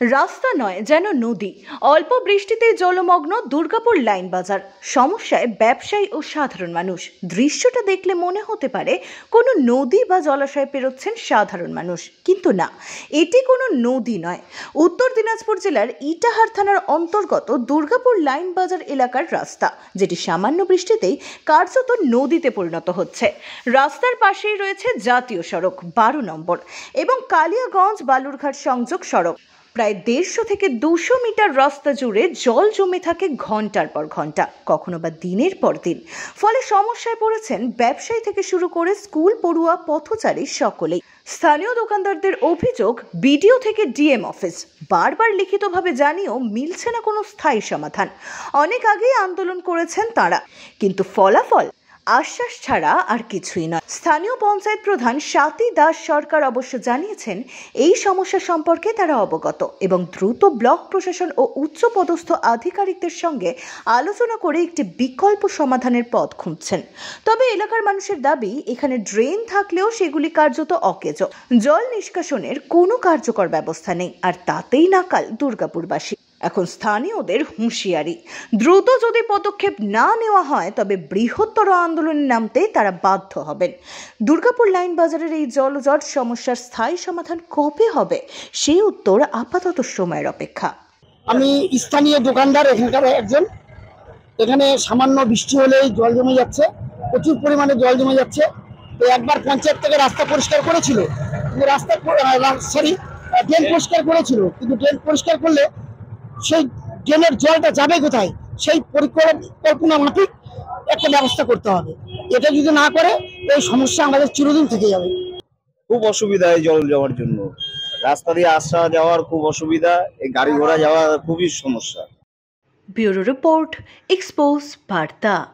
রাস্তা নয় যেন নদী। অল্প বৃষ্টিতেই জলমগ্ন দুর্গাপুর লাইন বাজার। সমস্যায় ব্যবসায়ী ও সাধারণ মানুষ। দৃশ্যটা দেখলে মনে হতে পারে কোনো নদী বা জলাশয়ে পেরোচ্ছেন সাধারণ মানুষ, কিন্তু না, এটি কোনো নদী নয়। উত্তর দিনাজপুর জেলার ইটাহার থানার অন্তর্গত দুর্গাপুর লাইন বাজার এলাকার রাস্তা, যেটি সামান্য বৃষ্টিতেই কার্যত নদীতে পরিণত হচ্ছে। রাস্তার পাশেই রয়েছে জাতীয় সড়ক 12 নম্বর এবং কালিয়াগঞ্জ বালুরঘাট সংযোগ সড়ক। প্রায় 150 থেকে 200 মিটার রাস্তা জুড়ে জল জমে থাকে ঘন্টার পর ঘন্টা, কখনো বা দিনের পর দিন। ফলে সমস্যায় পড়েছেন ব্যবসায়ী থেকে শুরু করে স্কুল পড়ুয়া পথচারী সকলেই। স্থানীয় দোকানদারদের অভিযোগ, বিডিও থেকে ডিএম অফিস বারবার লিখিতভাবে জানিয়েও মিলছে না কোনো স্থায়ী সমাধান। অনেক আগেই আন্দোলন করেছেন তারা, কিন্তু ফলাফল আশ্বাস ছাড়া আর কিছুই নয়। স্থানীয় পঞ্চায়েত প্রধান স্বাতী দাস সরকার অবশ্য জানিয়েছেন এই সমস্যা সম্পর্কে তারা অবগত এবং দ্রুত ব্লক প্রশাসন ও উচ্চপদস্থ আধিকারিকদের সঙ্গে আলোচনা করে একটি বিকল্প সমাধানের পথ খুঁজছেন। তবে এলাকার মানুষের দাবি, এখানে ড্রেন থাকলেও সেগুলি কার্যত অকেজো। জল নিষ্কাশনের কোনো কার্যকর ব্যবস্থা নেই, আর তাতেই নাকাল দুর্গাপুরবাসী। এখন স্থানীয়দের হুঁশিয়ারি, দ্রুত যদি পদক্ষেপ না নেওয়া হয় তবে বৃহত্তর আন্দোলনে নামতে তারা বাধ্য হবেন। দুর্গাপুর লাইন বাজারের এই জলজট সমস্যার স্থায়ী সমাধান কবে হবে, সেই উত্তর আপাতত সময়ের অপেক্ষা। আমি স্থানীয় দোকানদার, এখানকার একজন। এখানে সামান্য বৃষ্টি হলেই জল জমে যাচ্ছে, প্রচুর পরিমাণে জল জমে যাচ্ছে। তো একবার পঞ্চায়েত থেকে রাস্তা পরিষ্কার করেছিল, কিন্তু ড্রেন পরিষ্কার করেছিল, কিন্তু ড্রেন পরিষ্কার করলে সেই ড্রেনের জলটা যাবে কোথায়, সেই পরিকল্পনা মাফিক একটা ব্যবস্থা করতে হবে। এটা যদি না করে এই সমস্যা আমাদের চিরদিন থেকে যাবে। খুব অসুবিধা এই জল যাওয়ার জন্য, রাস্তা দিয়ে আসা যাওয়ার খুব অসুবিধা, এই গাড়ি ঘোড়া যাওয়া খুবই সমস্যা। ব্যুরো রিপোর্ট, এক্সপোজ বার্তা।